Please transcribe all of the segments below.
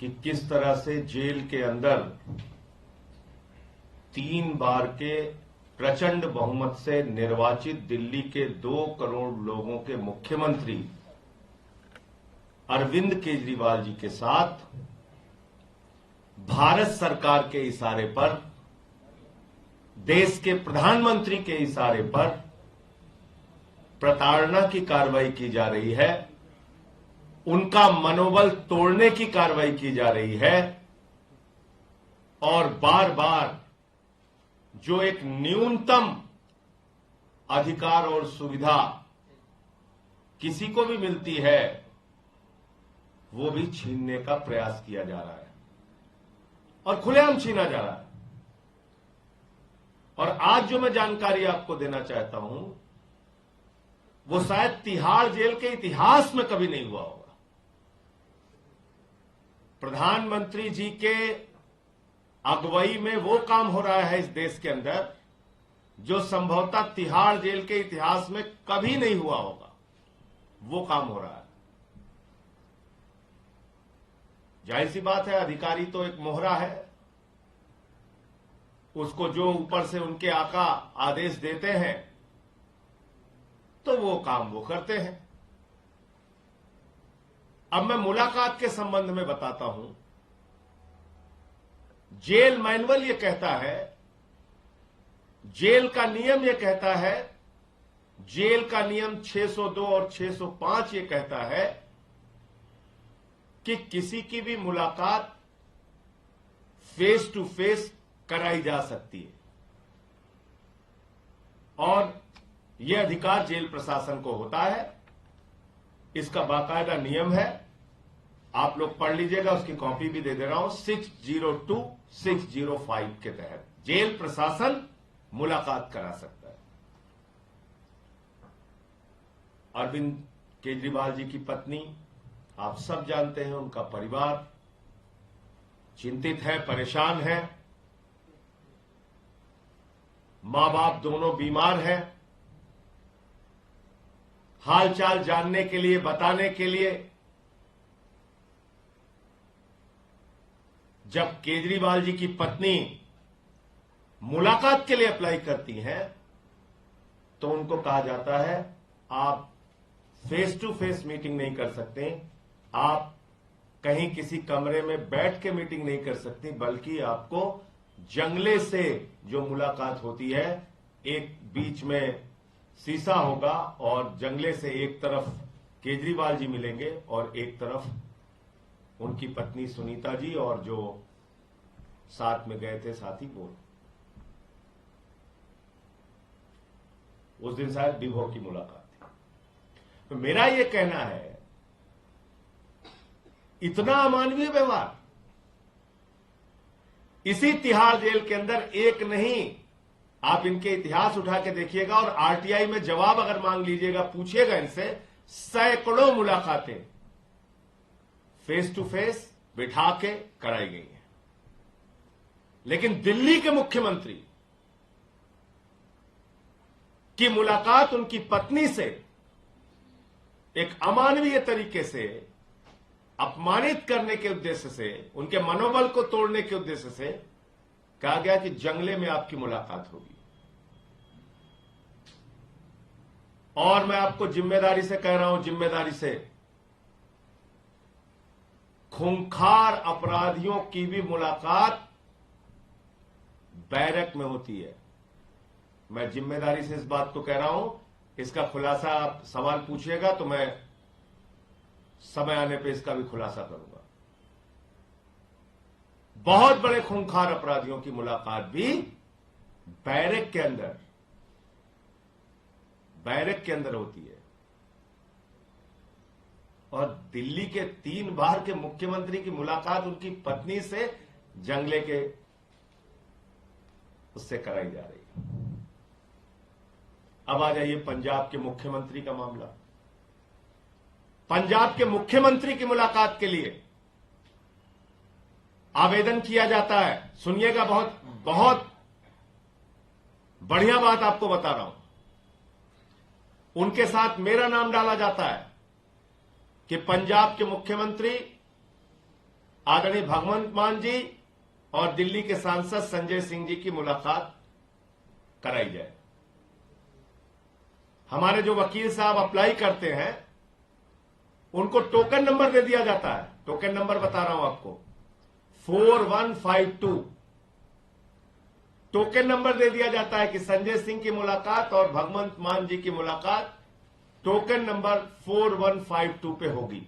कि किस तरह से जेल के अंदर 3 बार के प्रचंड बहुमत से निर्वाचित दिल्ली के 2 करोड़ लोगों के मुख्यमंत्री अरविंद केजरीवाल जी के साथ भारत सरकार के इशारे पर, देश के प्रधानमंत्री के इशारे पर प्रताड़ना की कार्रवाई की जा रही है, उनका मनोबल तोड़ने की कार्रवाई की जा रही है और बार बार जो एक न्यूनतम अधिकार और सुविधा किसी को भी मिलती है वो भी छीनने का प्रयास किया जा रहा है और खुलेआम छीना जा रहा है। और आज जो मैं जानकारी आपको देना चाहता हूं वो शायद तिहाड़ जेल के इतिहास में कभी नहीं हुआ होगा। प्रधानमंत्री जी के अगुवाई में वो काम हो रहा है इस देश के अंदर जो संभवतः तिहाड़ जेल के इतिहास में कभी नहीं हुआ होगा, वो काम हो रहा है। जाहिर सी बात है, अधिकारी तो एक मोहरा है, उसको जो ऊपर से उनके आका आदेश देते हैं तो वो काम वो करते हैं। अब मैं मुलाकात के संबंध में बताता हूं। जेल मैनुअल ये कहता है, जेल का नियम ये कहता है, जेल का नियम 602 और 605 ये कहता है कि किसी की भी मुलाकात फेस टू फेस कराई जा सकती है और यह अधिकार जेल प्रशासन को होता है। इसका बाकायदा नियम है, आप लोग पढ़ लीजिएगा, उसकी कॉपी भी दे दे रहा हूं। 602, 605 के तहत जेल प्रशासन मुलाकात करा सकता है। अरविंद केजरीवाल जी की पत्नी आप सब जानते हैं, उनका परिवार चिंतित है, परेशान है, मां बाप दोनों बीमार हैं। हालचाल जानने के लिए, बताने के लिए जब केजरीवाल जी की पत्नी मुलाकात के लिए अप्लाई करती हैं तो उनको कहा जाता है आप फेस टू फेस मीटिंग नहीं कर सकते, आप कहीं किसी कमरे में बैठ के मीटिंग नहीं कर सकती, बल्कि आपको जंगले से जो मुलाकात होती है, एक बीच में शीशा होगा और जंगले से एक तरफ केजरीवाल जी मिलेंगे और एक तरफ उनकी पत्नी सुनीता जी और जो साथ में गए थे साथी वो। उस दिन शायद विभो की मुलाकात थी। तो मेरा ये कहना है, इतना अमानवीय व्यवहार इसी तिहाड़ जेल के अंदर एक नहीं, आप इनके इतिहास उठा के देखिएगा और आरटीआई में जवाब अगर मांग लीजिएगा, पूछिएगा इनसे, सैकड़ों मुलाकातें फेस टू फेस बिठा के कराई गई हैं। लेकिन दिल्ली के मुख्यमंत्री की मुलाकात उनकी पत्नी से एक अमानवीय तरीके से, अपमानित करने के उद्देश्य से, उनके मनोबल को तोड़ने के उद्देश्य से कहा गया कि जंगले में आपकी मुलाकात होगी। और मैं आपको जिम्मेदारी से कह रहा हूं, जिम्मेदारी से, खूंखार अपराधियों की भी मुलाकात बैरक में होती है। मैं जिम्मेदारी से इस बात को कह रहा हूं, इसका खुलासा आप सवाल पूछिएगा तो मैं समय आने पे इसका भी खुलासा करूंगा। बहुत बड़े खूंखार अपराधियों की मुलाकात भी बैरक के अंदर होती है। और दिल्ली के 3 बार के मुख्यमंत्री की मुलाकात उनकी पत्नी से जंगले के उससे कराई जा रही है। अब आ जाइए पंजाब के मुख्यमंत्री का मामला। पंजाब के मुख्यमंत्री की मुलाकात के लिए आवेदन किया जाता है। सुनिएगा, बहुत बहुत बढ़िया बात आपको बता रहा हूं। उनके साथ मेरा नाम डाला जाता है कि पंजाब के मुख्यमंत्री आदरणीय भगवंत मान जी और दिल्ली के सांसद संजय सिंह जी की मुलाकात कराई जाए। हमारे जो वकील साहब अप्लाई करते हैं उनको टोकन नंबर दे दिया जाता है। टोकन नंबर बता रहा हूं आपको, 4152 टोकन नंबर दे दिया जाता है कि संजय सिंह की मुलाकात और भगवंत मान जी की मुलाकात टोकन नंबर 4152 पे होगी।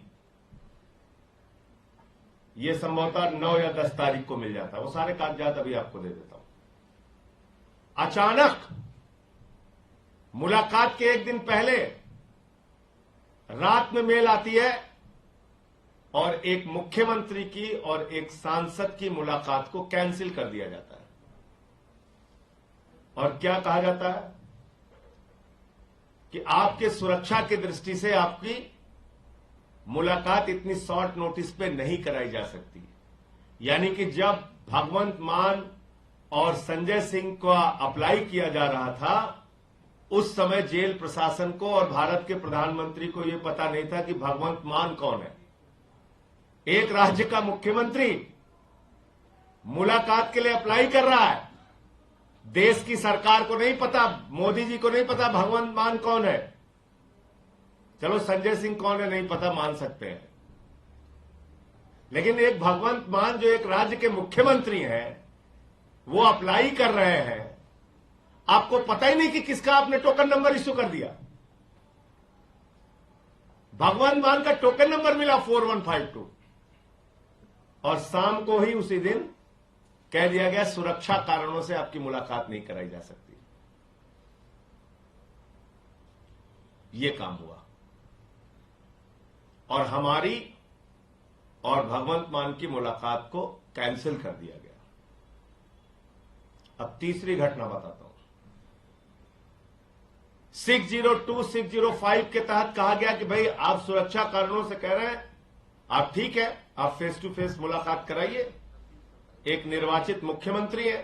यह संभवतः 9 या 10 तारीख को मिल जाता है। वो सारे कागजात अभी आपको दे देता हूं। अचानक मुलाकात के एक दिन पहले रात में मेल आती है और एक मुख्यमंत्री की और एक सांसद की मुलाकात को कैंसिल कर दिया जाता है। और क्या कहा जाता है कि आपके सुरक्षा की दृष्टि से आपकी मुलाकात इतनी शॉर्ट नोटिस पे नहीं कराई जा सकती। यानी कि जब भगवंत मान और संजय सिंह का अप्लाई किया जा रहा था उस समय जेल प्रशासन को और भारत के प्रधानमंत्री को यह पता नहीं था कि भगवंत मान कौन है। एक राज्य का मुख्यमंत्री मुलाकात के लिए अप्लाई कर रहा है, देश की सरकार को नहीं पता, मोदी जी को नहीं पता भगवंत मान कौन है। चलो संजय सिंह कौन है नहीं पता, मान सकते हैं, लेकिन एक भगवंत मान जो एक राज्य के मुख्यमंत्री हैं वो अप्लाई कर रहे हैं, आपको पता ही नहीं कि किसका आपने टोकन नंबर इश्यू कर दिया। भगवंत मान का टोकन नंबर मिला 4152 और शाम को ही उसी दिन कह दिया गया सुरक्षा कारणों से आपकी मुलाकात नहीं कराई जा सकती। यह काम हुआ और हमारी और भगवंत मान की मुलाकात को कैंसिल कर दिया गया। अब तीसरी घटना बताता हूं। 602, 605 के तहत कहा गया कि भाई आप सुरक्षा कारणों से कह रहे हैं, आप ठीक है, आप फेस टू फेस मुलाकात कराइए, एक निर्वाचित मुख्यमंत्री है।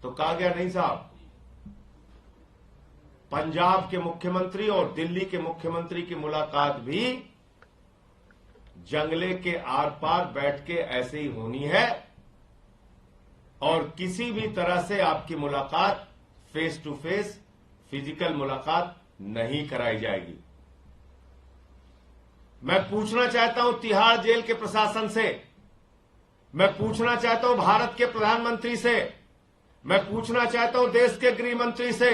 तो कहा गया नहीं साहब, पंजाब के मुख्यमंत्री और दिल्ली के मुख्यमंत्री की मुलाकात भी जंगले के आर पार बैठ के ऐसे ही होनी है और किसी भी तरह से आपकी मुलाकात फेस टू फेस फिजिकल मुलाकात नहीं कराई जाएगी। मैं पूछना चाहता हूं तिहाड़ जेल के प्रशासन से, मैं पूछना चाहता हूं भारत के प्रधानमंत्री से, मैं पूछना चाहता हूं देश के गृह मंत्री से,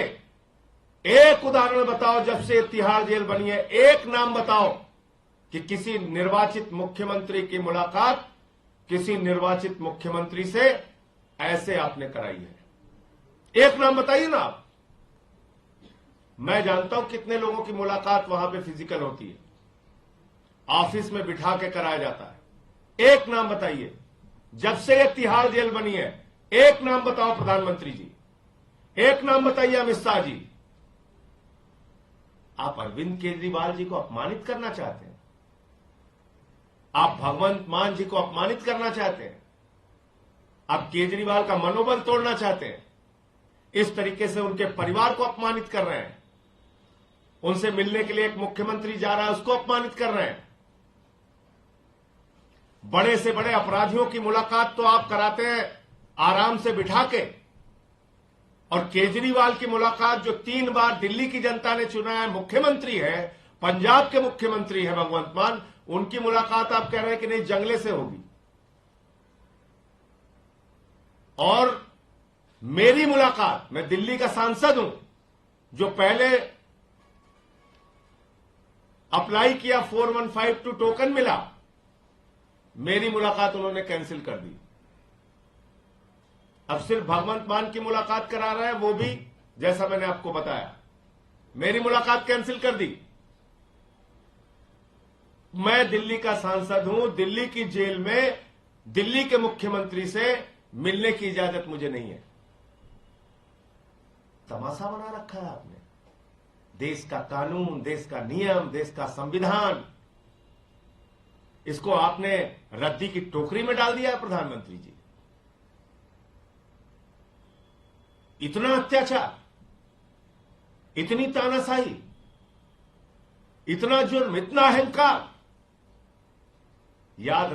एक उदाहरण बताओ जब से तिहाड़ जेल बनी है, एक नाम बताओ कि किसी निर्वाचित मुख्यमंत्री की मुलाकात किसी निर्वाचित मुख्यमंत्री से ऐसे आपने कराई है। एक नाम बताइए ना आप। मैं जानता हूं कितने लोगों की मुलाकात वहां पे फिजिकल होती है, ऑफिस में बिठा के कराया जाता है। एक नाम बताइए जब से ये तिहाड़ जेल बनी है, एक नाम बताओ प्रधानमंत्री जी, एक नाम बताइए अमित शाह जी। आप अरविंद केजरीवाल जी को अपमानित करना चाहते हैं, आप भगवंत मान जी को अपमानित करना चाहते हैं, आप केजरीवाल का मनोबल तोड़ना चाहते हैं, इस तरीके से उनके परिवार को अपमानित कर रहे हैं, उनसे मिलने के लिए एक मुख्यमंत्री जा रहा है उसको अपमानित कर रहे हैं। बड़े से बड़े अपराधियों की मुलाकात तो आप कराते हैं आराम से बिठा के, और केजरीवाल की मुलाकात जो 3 बार दिल्ली की जनता ने चुना है, मुख्यमंत्री है, पंजाब के मुख्यमंत्री है भगवंत मान, उनकी मुलाकात आप कह रहे हैं कि नहीं जंगले से होगी। और मेरी मुलाकात, मैं दिल्ली का सांसद हूं जो पहले अप्लाई किया 4152 टोकन मिला, मेरी मुलाकात उन्होंने कैंसिल कर दी। अब सिर्फ भगवंत मान की मुलाकात करा रहे हैं, वो भी जैसा मैंने आपको बताया मेरी मुलाकात कैंसिल कर दी। मैं दिल्ली का सांसद हूं, दिल्ली की जेल में दिल्ली के मुख्यमंत्री से मिलने की इजाजत मुझे नहीं है। तमाशा बना रखा है आपने। देश का कानून, देश का नियम, देश का संविधान, इसको आपने रद्दी की टोकरी में डाल दिया है प्रधानमंत्री जी। इतना अत्याचार, इतनी तानाशाही, इतना जुर्म, इतना अहंकार। याद